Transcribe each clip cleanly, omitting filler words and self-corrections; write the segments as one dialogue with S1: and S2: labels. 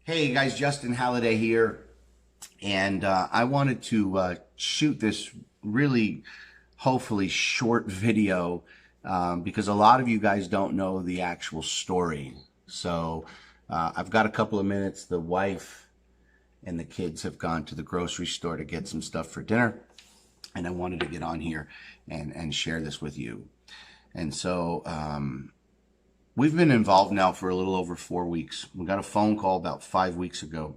S1: Hey guys, Justin Halladay here, and I wanted to shoot this really, hopefully short video because a lot of you guys don't know the actual story. So I've got a couple of minutes. The wife and the kids have gone to the grocery store to get some stuff for dinner, and I wanted to get on here and share this with you. And so we've been involved now for a little over 4 weeks. We got a phone call about 5 weeks ago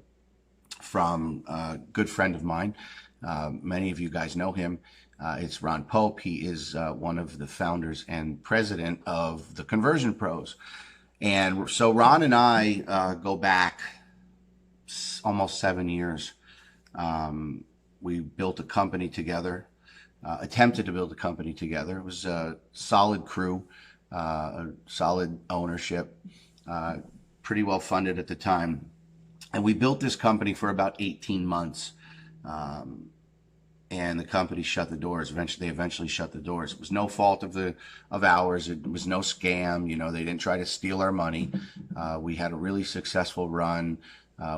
S1: from a good friend of mine. Many of you guys know him. It's Ron Pope. He is one of the founders and president of the Conversion Pros. And so Ron and I go back almost 7 years. We built a company together, attempted to build a company together. It was a solid crew. A solid ownership, pretty well funded at the time. And we built this company for about 18 months. And the company shut the doors. They eventually shut the doors. It was no fault of ours. It was no scam. You know, they didn't try to steal our money. We had a really successful run.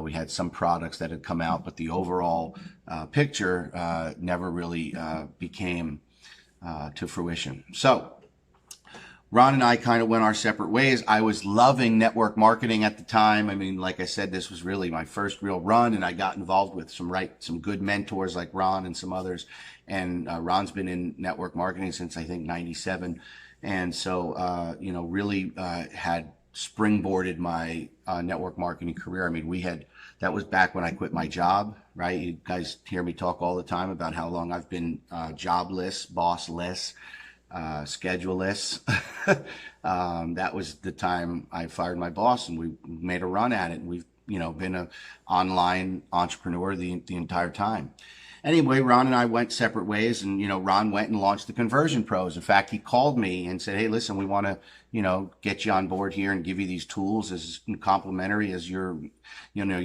S1: We had some products that had come out, but the overall picture never really became to fruition. So Ron and I kind of went our separate ways. I was loving network marketing at the time. I mean, like I said, this was really my first real run, and I got involved with some good mentors like Ron and some others. And Ron's been in network marketing since I think '97, and so really had springboarded my network marketing career. I mean, that was back when I quit my job, right? You guys hear me talk all the time about how long I've been jobless, bossless, scheduleless. That was the time I fired my boss, and we made a run at it. And we've, been an online entrepreneur the entire time. Anyway, Ron and I went separate ways, and, Ron went and launched the Conversion Pros. In fact, he called me and said, hey, listen, we want to, get you on board here and give you these tools as complimentary as your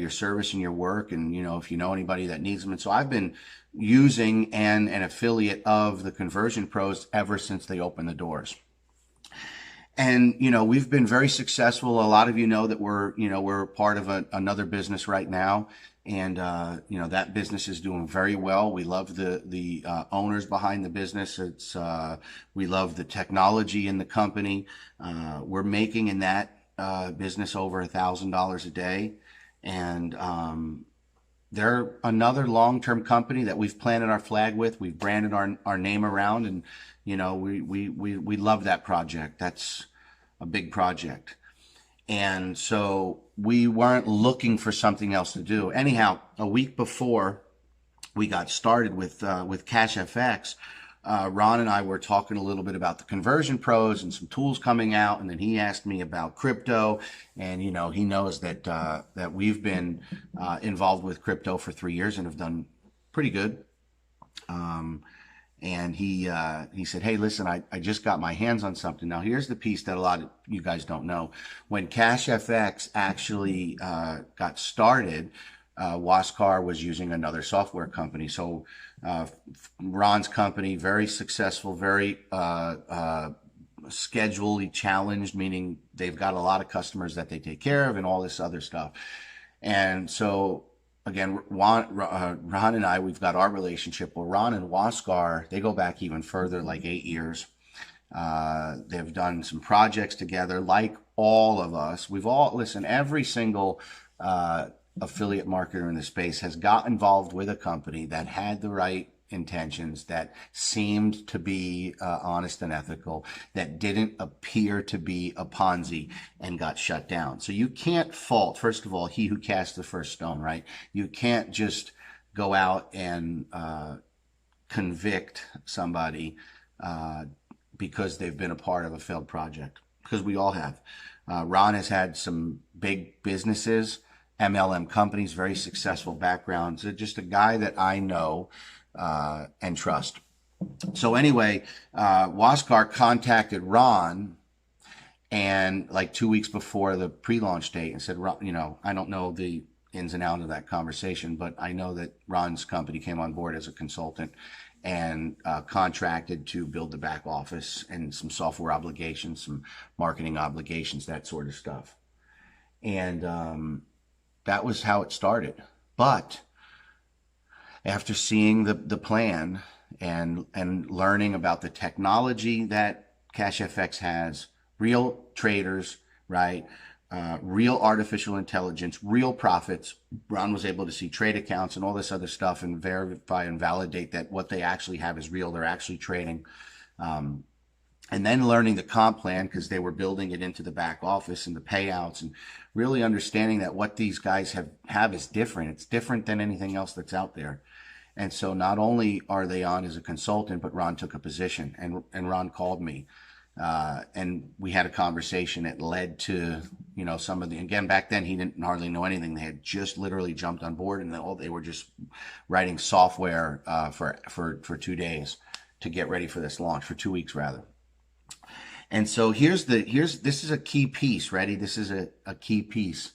S1: service and your work. And, if you know anybody that needs them. And so I've been using and an affiliate of the Conversion Pros ever since they opened the doors. And, we've been very successful. A lot of you know that we're part of another business right now. And, that business is doing very well. We love the owners behind the business. We love the technology in the company. We're making in that business over $1,000 a day. And they're another long-term company that we've planted our flag with. We've branded our name around, and, we love that project. That's a big project. And so we weren't looking for something else to do. Anyhow, a week before we got started with CashFX, Ron and I were talking a little bit about the Conversion Pros and some tools coming out, and then he asked me about crypto. And he knows that we've been involved with crypto for 3 years and have done pretty good. And he said, hey, listen, I just got my hands on something. Now, here's the piece that a lot of you guys don't know. When CashFX actually got started, Waskar was using another software company. So Ron's company, very successful, very schedulally challenged, meaning they've got a lot of customers that they take care of and all this other stuff. And so again, Ron and I, we've got our relationship. Well, Ron and Waskar, they go back even further, like 8 years. They've done some projects together, like all of us. Listen, every single affiliate marketer in the space has got involved with a company that had the right intentions, that seemed to be honest and ethical, that didn't appear to be a Ponzi, and got shut down. So you can't fault, first of all, he who cast the first stone, right? You can't just go out and convict somebody because they've been a part of a failed project, because we all have. Ron has had some big businesses, MLM companies, very successful backgrounds. Just a guy that I know and trust. So anyway, Waskar contacted Ron, and like 2 weeks before the pre-launch date, and said, Ron, I don't know the ins and outs of that conversation, but I know that Ron's company came on board as a consultant and contracted to build the back office and some software obligations, some marketing obligations, that sort of stuff. And that was how it started. But after seeing the plan and learning about the technology that CashFX has, real traders, right? Real artificial intelligence, real profits. Ron was able to see trade accounts and all this other stuff and verify and validate that what they actually have is real. They're actually trading. And then learning the comp plan because they were building it into the back office and the payouts, and really understanding that what these guys have is different. It's different than anything else that's out there. And so not only are they on as a consultant, but Ron took a position, and Ron called me. And we had a conversation that led to, some of the, again, back then he didn't hardly know anything. They had just literally jumped on board, and they were just writing software for 2 days to get ready for this launch, for 2 weeks rather. And so this is a key piece. Ready? This is a key piece.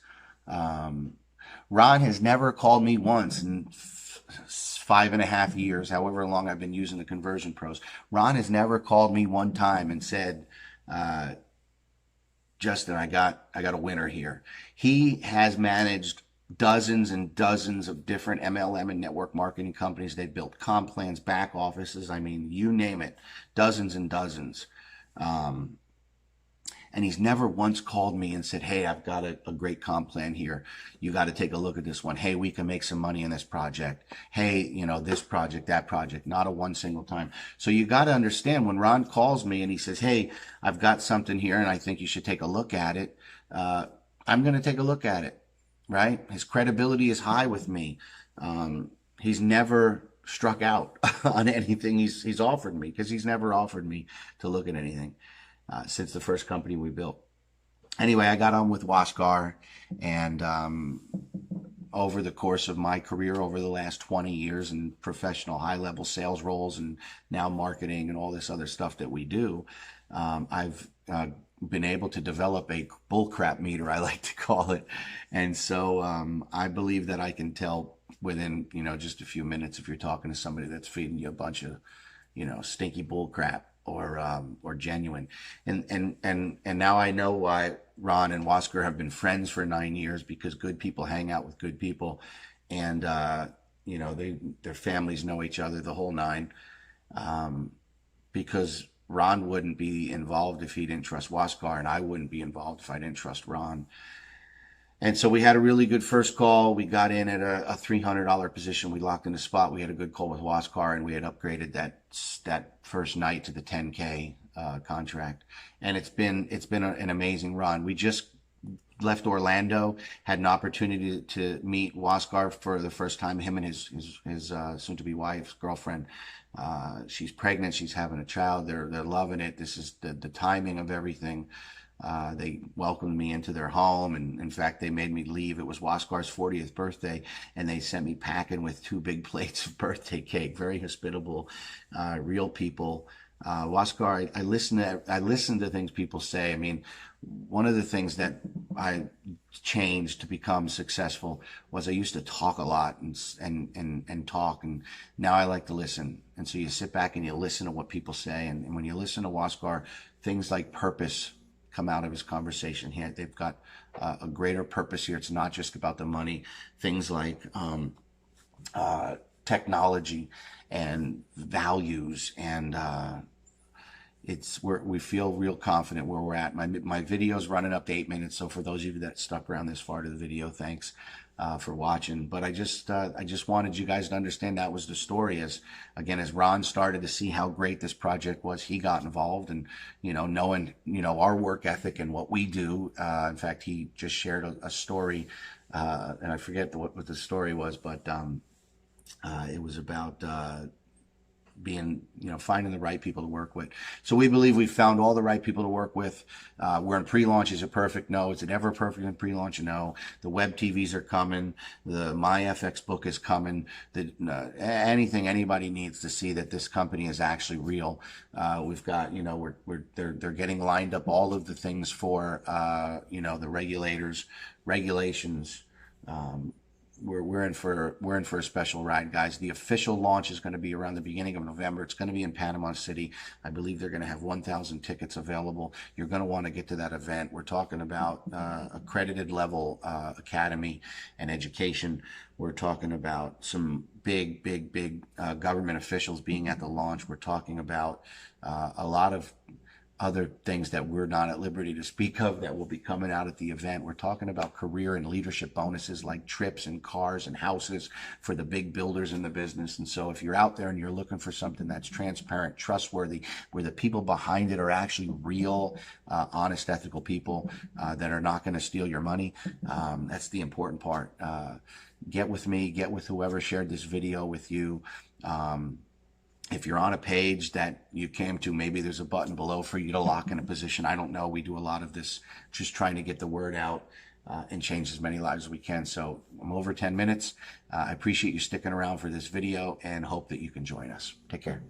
S1: Ron has never called me once in 5.5 years, however long I've been using the Conversion Pros. Ron has never called me one time and said, Justin, I got a winner here. He has managed dozens and dozens of different MLM and network marketing companies. They've built comp plans, back offices. I mean, you name it, dozens and dozens. And he's never once called me and said, hey, I've got a great comp plan here. You got to take a look at this one. Hey, we can make some money in this project. Hey, this project, that project, not a one single time. So you got to understand, when Ron calls me and he says, hey, I've got something here and I think you should take a look at it. I'm going to take a look at it, right? His credibility is high with me. He's never struck out on anything he's offered me, because he's never offered me to look at anything since the first company we built. Anyway, I got on with Waskar, and over the course of my career over the last 20 years in professional high-level sales roles and now marketing and all this other stuff that we do, I've been able to develop a bullcrap meter, I like to call it. And so I believe that I can tell within, just a few minutes if you're talking to somebody that's feeding you a bunch of, stinky bull crap or genuine. And now I know why Ron and Wasker have been friends for 9 years, because good people hang out with good people, and their families know each other, the whole nine. Because Ron wouldn't be involved if he didn't trust Waskar, and I wouldn't be involved if I didn't trust Ron. And so we had a really good first call. We got in at a $300 position. We locked in a spot. We had a good call with Waskar, and we had upgraded that first night to the 10K contract. And it's been an amazing run. We just left Orlando, had an opportunity to meet Waskar for the first time. Him and his soon-to-be wife's girlfriend. She's pregnant. She's having a child. They're loving it. This is the timing of everything. They welcomed me into their home, and in fact, they made me leave. It was Waskar's 40th birthday, and they sent me packing with 2 big plates of birthday cake. Very hospitable, real people. Waskar, I listen to things people say. I mean, one of the things that I changed to become successful was I used to talk a lot and talk, and now I like to listen. And so you sit back and you listen to what people say, and when you listen to Waskar, things like purpose come out of his conversation here. They've got a greater purpose here. It's not just about the money. Things like technology and values, and we feel real confident where we're at. My video's running up to 8 minutes, so for those of you that stuck around this far to the video, thanks for watching. But I just wanted you guys to understand that was the story. As Ron started to see how great this project was, he got involved, and knowing our work ethic and what we do. In fact, he just shared a story, and I forget what the story was, but it was about being, finding the right people to work with. So we believe we've found all the right people to work with. We're in pre-launch. Is it perfect? No. Is it ever perfect in pre-launch? No. The web TVs are coming. The MyFX book is coming. Anything anybody needs to see that this company is actually real. We've got, they're getting lined up all of the things for, the regulations, we're in for a special ride, guys. The official launch is going to be around the beginning of November. It's going to be in Panama City. I believe they're going to have 1,000 tickets available. You're going to want to get to that event. We're talking about accredited level academy and education. We're talking about some big government officials being at the launch. We're talking about a lot of other things that we're not at liberty to speak of that will be coming out at the event. We're talking about career and leadership bonuses like trips and cars and houses for the big builders in the business. And so if you're out there and you're looking for something that's transparent, trustworthy, where the people behind it are actually real, honest, ethical people that are not going to steal your money, that's the important part. Get with me, get with whoever shared this video with you. If you're on a page that you came to, maybe there's a button below for you to lock in a position. I don't know. We do a lot of this just trying to get the word out and change as many lives as we can. So I'm over 10 minutes. I appreciate you sticking around for this video and hope that you can join us. Take care.